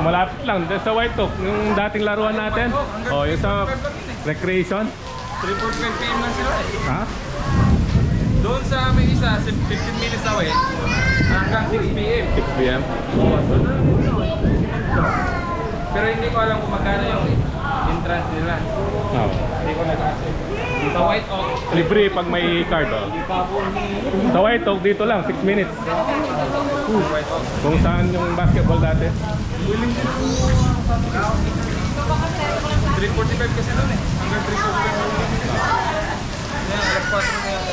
malapit lang. Dito sa White Oak, yung dating laruan natin. Oh, yung sa recreation. 3:45 PM lang sila eh. Ha? Doon sa may isa, 15 minutes away, hanggang 6 PM. 6 p.m. Pero hindi ko alam kung magkano yung entrance nila. Oh. Hindi ko nag-asip. Sa White Oak, Libre pag may card. Oh. Sa White Oak, dito lang, 6 minutes. White Oak. Kung saan yung basketball dati. 3:45 kasi doon eh. Hanggang 3:45. Yan, alas 4 na yan.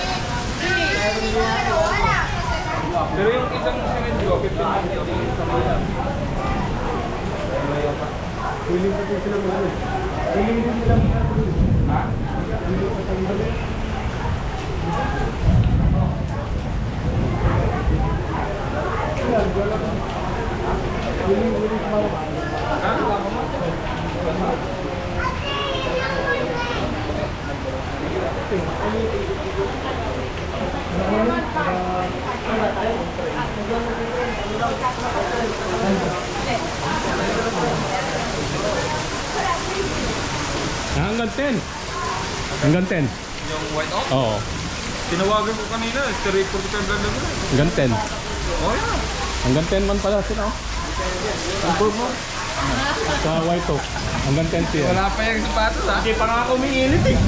Pero yung isang sinend ko, 15 minutes sa mga. Huling ko sila mga. Huling ko sila mga. Ha? Hanggang 10. Hanggang 10. Yung White Oak? Oo. Tinawagan ko kanina, 3:45 lang lang. Hanggang 10. Oh yeah. Hanggang 10 man pala sila. Oh. Confirm mo? Sa White Oak. Hanggang 10 p.m. Wala pa yung sapatos ha? Hindi pa nga ako umiinit eh.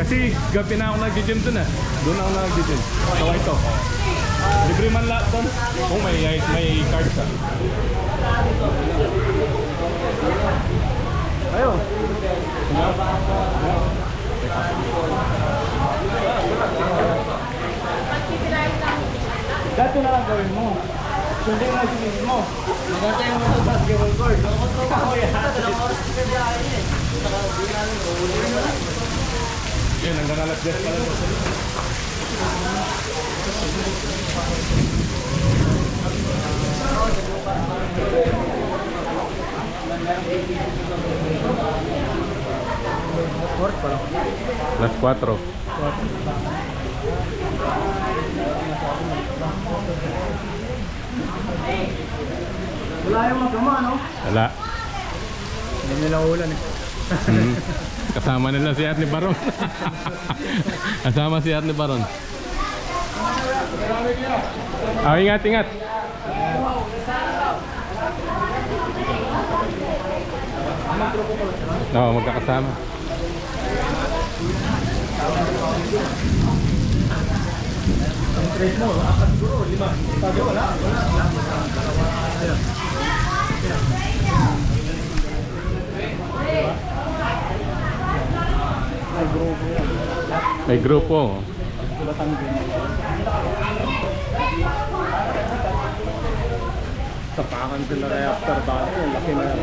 Kasi gabi na ako nag-gym dun ah. Doon ako nag-gym. Sa White Oak. Libre man lahat doon. Kung may cards ah. Ayo. Dati na lang gawin mo. Sundin mo sinigin mo. Maganda yung mga basketball court. Yan, hanggang alas 10 pala doon. Alas 4. Wala yung magama, no? Wala. Hindi nila ulan eh. Kasama nila si Ate Baron. Kasama si Ate Baron. Ah, ingat, ingat. Oo, magkakasama. Ang trade mo, apat siguro, 5. Sabi wala. May grupo yan. May grupo. Sulatan din. Tapakan sila kaya after bali, laki na yan.